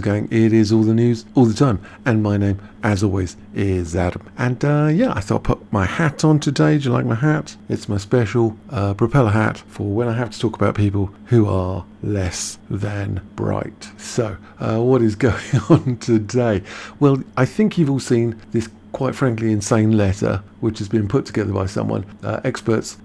Gang. It is all the news, all the time, and my name, as always, is Adam. And I thought I'd put my hat on today. Do you like my hat? It's my special propeller hat for when I have to talk about people who are less than bright. So, what is going on today? Well, I think you've all seen this quite frankly insane letter which has been put together by someone. Experts,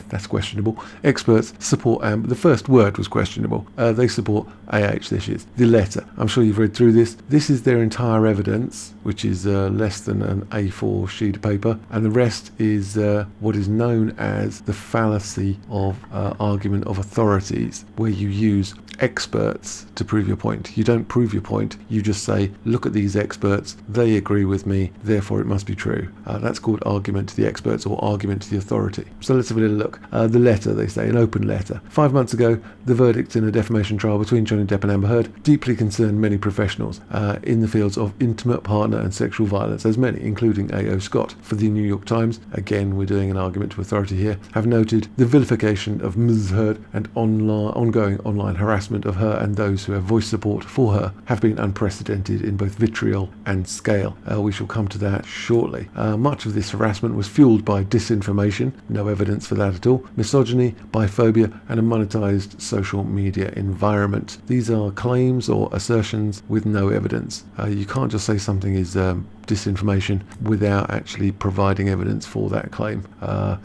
that's questionable. Experts support the first word was questionable. They support AH. This is the letter. I'm sure you've read through this. This is their entire evidence, which is less than an A4 sheet of paper, and the rest is what is known as the fallacy of argument of authorities, where you use experts to prove your point. You don't prove your point, you just say, look at these experts, they agree with me, therefore it must be true. That's called argument to the experts or argument to the authority. So let's have a little look. The letter, they say, an open letter. 5 months ago, the verdict in a defamation trial between Johnny Depp and Amber Heard deeply concerned many professionals in the fields of intimate partner and sexual violence, as many, including A.O. Scott, for the New York Times, again we're doing an argument to authority here, have noted the vilification of Ms. Heard and ongoing online harassment of her and those who have voiced support for her have been unprecedented in both vitriol and scale. We shall come to that shortly. Much of this harassment was fueled by disinformation, no evidence for that at all, misogyny, biphobia, and a monetized social media environment. These are claims or assertions with no evidence. You can't just say something is disinformation without actually providing evidence for that claim.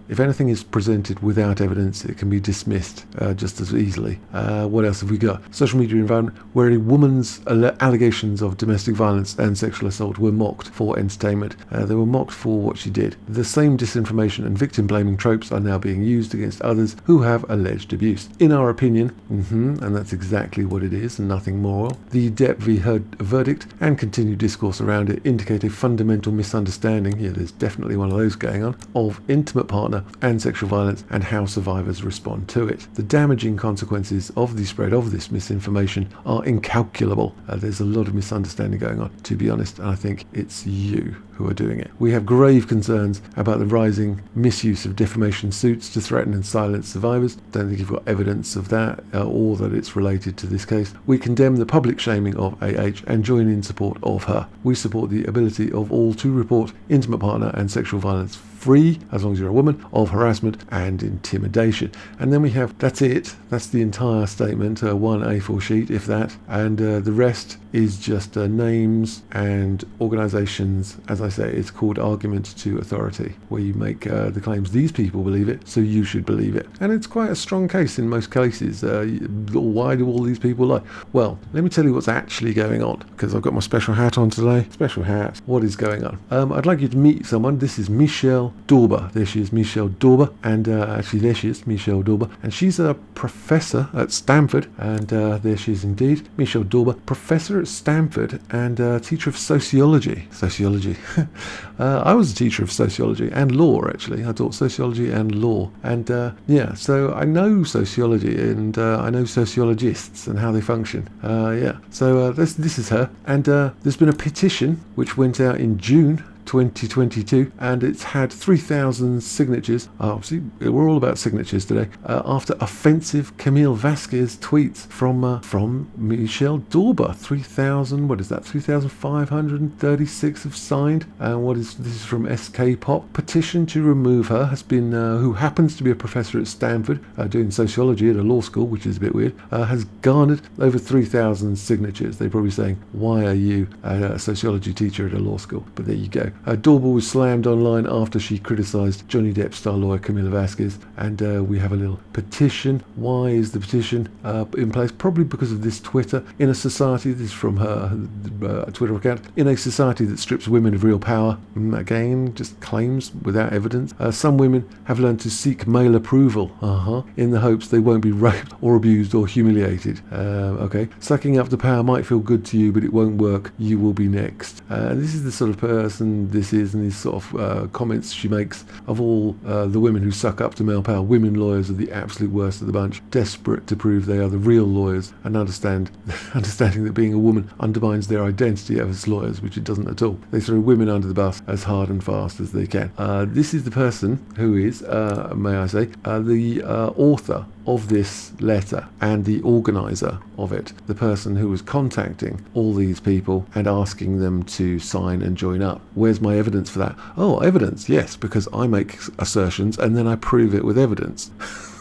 If anything is presented without evidence, it can be dismissed just as easily. What else have we got? Social media environment where a woman's allegations of domestic violence and sexual assault were mocked for entertainment. They were mocked for what she did. The same disinformation and victim blaming tropes are now being used against others who have alleged abuse. In our opinion, and that's exactly what it is and nothing more, the Depp v. Heard verdict and continued discourse around it indicate a fundamental misunderstanding, there's definitely one of those going on, of intimate partner and sexual violence and how survivors respond to it. The damaging consequences of the spread of this misinformation are incalculable. There's a lot of misunderstanding going on, to be honest, and I think it's you who are doing it. We have grave concerns about the rising misuse of defamation suits to threaten and silence survivors. Don't think you've got evidence of that or that it's related to this case. We condemn the public shaming of AH and join in support of her. We support the ability of all to report intimate partner and sexual violence free, as long as you're a woman, of harassment and intimidation. And then we have, that's it, that's the entire statement, one A4 sheet, if that, and the rest is just names and organisations. As I say, it's called argument to authority, where you make the claims, these people believe it, so you should believe it. And it's quite a strong case in most cases. Why do all these people lie? Well, let me tell you what's actually going on, because I've got my special hat on today. Special hat. What is going on? I'd like you to meet someone. This is Michelle Dauber. There she is, Michelle Dauber, and actually there she is, Michelle Dauber, and she's a professor at Stanford, and there she is indeed, Michelle Dauber, professor at Stanford and teacher of sociology. I was a teacher of sociology and law, actually. I taught sociology and law, and so I know sociology and I know sociologists and how they function. So this is her, and there's been a petition which went out in June 2022, and it's had 3,000 signatures. Obviously, we're all about signatures today. After offensive Camille Vasquez tweets from Michelle Dauber, 3,000. What is that? 3,536 have signed. And this is from SK Pop. Petition to remove her has been, who happens to be a professor at Stanford, doing sociology at a law school, which is a bit weird, has garnered over 3,000 signatures. They're probably saying, why are you a sociology teacher at a law school? But there you go. Dauber was slammed online after she criticised Johnny Depp star lawyer Camila Vasquez, and we have a little petition. Why is the petition in place? Probably because of this Twitter. In a society, this is from her Twitter account, in a society that strips women of real power, again, just claims without evidence, some women have learned to seek male approval, in the hopes they won't be raped or abused or humiliated. Sucking up to power might feel good to you, but it won't work. You will be next. This is the sort of person this is, and these sort of comments she makes of all the women who suck up to male power. Women lawyers are the absolute worst of the bunch, desperate to prove they are the real lawyers, and understanding that being a woman undermines their identity as lawyers, which it doesn't at all. They throw women under the bus as hard and fast as they can. This is the person who is, may I say, the author of this letter and the organizer of it, the person who was contacting all these people and asking them to sign and join up. Where's my evidence for that? Oh, evidence, yes, because I make assertions and then I prove it with evidence.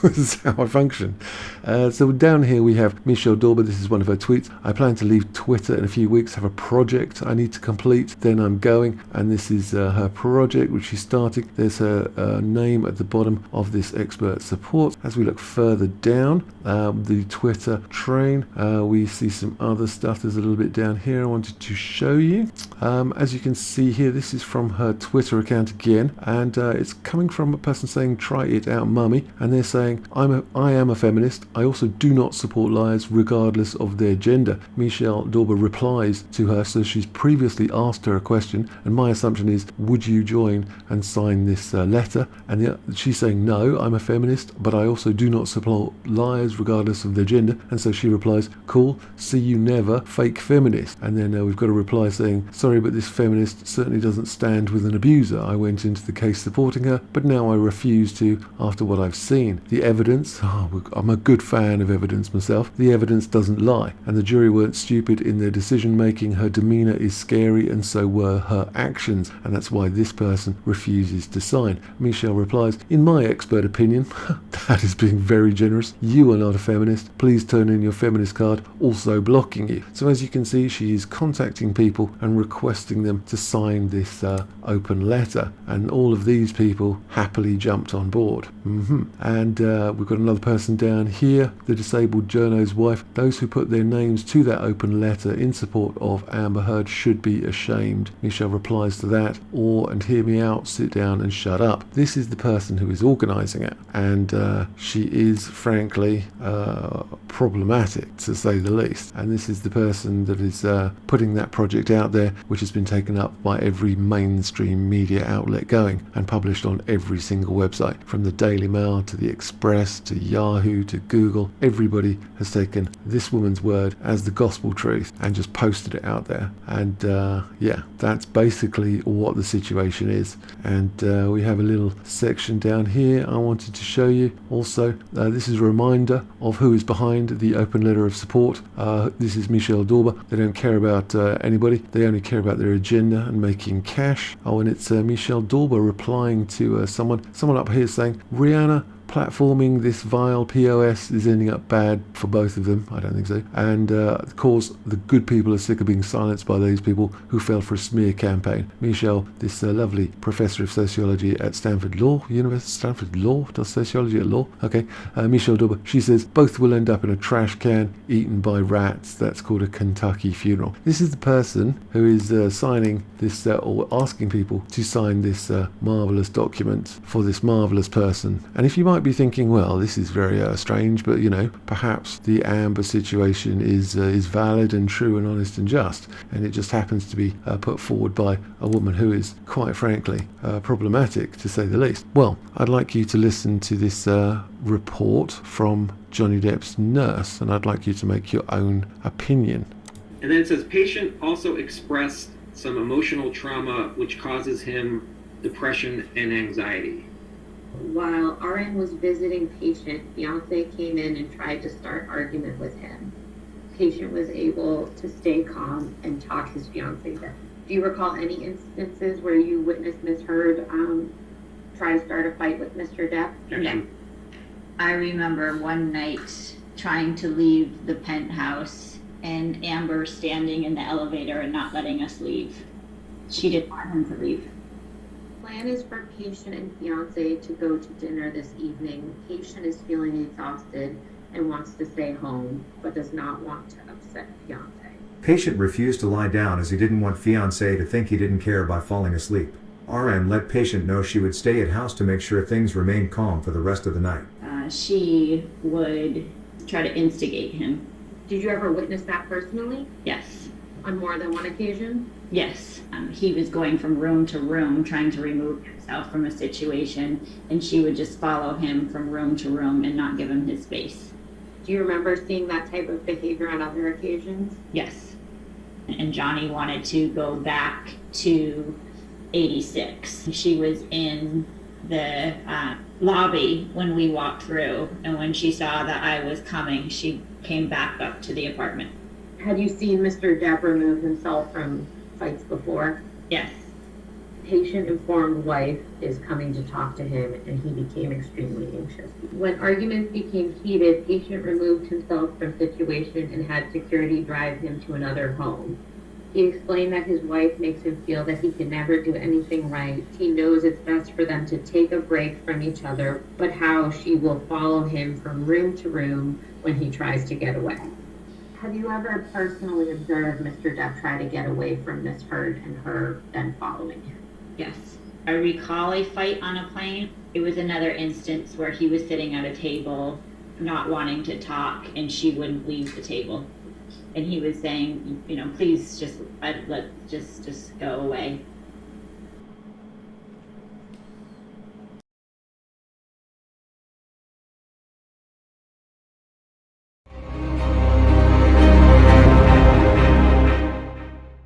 This is how I function. So down here we have Michelle Dauber. This is one of her tweets. I plan to leave Twitter in a few weeks, have a project I need to complete, then I'm going. And this is her project, which she's starting. There's her name at the bottom of this expert support. As we look further down the Twitter train, we see some other stuff. There's a little bit down here I wanted to show you. As you can see here, this is from her Twitter account again, and it's coming from a person saying, "Try it out, mummy," and they're saying, I am a feminist. I also do not support liars regardless of their gender. Michelle Dauber replies to her, so she's previously asked her a question, and my assumption is, would you join and sign this letter? And she's saying, no, I'm a feminist, but I also do not support liars regardless of their gender. And so she replies, cool, see you never, fake feminist. And then we've got a reply saying, sorry, but this feminist certainly doesn't stand with an abuser. I went into the case supporting her, but now I refuse to after what I've seen. The evidence, I'm a good fan of evidence myself, the evidence doesn't lie, and the jury weren't stupid in their decision making. Her demeanour is scary and so were her actions, and that's why this person refuses to sign. Michelle replies, in my expert opinion, that is being very generous, you are not a feminist, please turn in your feminist card, also blocking you. So as you can see, she is contacting people and requesting them to sign this open letter, and all of these people happily jumped on board. And we've got another person down here, the disabled journo's wife. Those who put their names to that open letter in support of Amber Heard should be ashamed. Michelle replies to that, and hear me out, sit down and shut up. This is the person who is organising it, and she is frankly problematic, to say the least. And this is the person that is putting that project out there, which has been taken up by every mainstream media outlet going and published on every single website, from the Daily Mail to the Express to Yahoo to Google. Everybody has taken this woman's word as the gospel truth and just posted it out there. And yeah, that's basically what the situation is. And we have a little section down here I wanted to show you also. This is a reminder of who is behind the open letter of support. This is Michelle Dauber. They don't care about anybody. They only care about their agenda and making cash. And it's Michelle Dauber replying to someone up here saying, Rihanna platforming this vile POS is ending up bad for both of them. I don't think so. And of course, the good people are sick of being silenced by those people who fell for a smear campaign. Michelle, this lovely professor of sociology at Stanford Law University, Stanford Law, does sociology at law? Okay. Michelle Dauber, she says, both will end up in a trash can eaten by rats. That's called a Kentucky funeral. This is the person who is signing this or asking people to sign this marvelous document for this marvelous person. And if you might be thinking, well, this is very strange, but perhaps the Amber situation is valid and true and honest and just, and it just happens to be put forward by a woman who is, quite frankly, problematic, to say the least. Well, I'd like you to listen to this report from Johnny Depp's nurse, and I'd like you to make your own opinion. And then it says, patient also expressed some emotional trauma which causes him depression and anxiety. While RN was visiting patient, fiance came in and tried to start argument with him. Patient was able to stay calm and talk his fiance down. Do you recall any instances where you witnessed Ms. Heard try to start a fight with Mr. Depp? No. I remember one night trying to leave the penthouse and Amber standing in the elevator and not letting us leave. She didn't want him to leave. Plan is for patient and fiance to go to dinner this evening. Patient is feeling exhausted and wants to stay home, but does not want to upset fiance. Patient refused to lie down as he didn't want fiance to think he didn't care by falling asleep. RN let patient know she would stay at house to make sure things remained calm for the rest of the night. She would try to instigate him. Did you ever witness that personally? Yes. On more than one occasion? Yes. He was going from room to room trying to remove himself from a situation, and she would just follow him from room to room and not give him his space. Do you remember seeing that type of behavior on other occasions? Yes. And Johnny wanted to go back to 86. She was in the lobby when we walked through, and when she saw that I was coming, she came back up to the apartment. Had you seen Mr. Depp remove himself from fights before? Yes. Patient-informed wife is coming to talk to him, and he became extremely anxious. When arguments became heated, patient removed himself from situation and had security drive him to another home. He explained that his wife makes him feel that he can never do anything right. He knows it's best for them to take a break from each other, but how she will follow him from room to room when he tries to get away. Have you ever personally observed Mr. Depp try to get away from Miss Heard and her then following him? Yes. I recall a fight on a plane. It was another instance where he was sitting at a table, not wanting to talk, and she wouldn't leave the table. And he was saying, please just go away.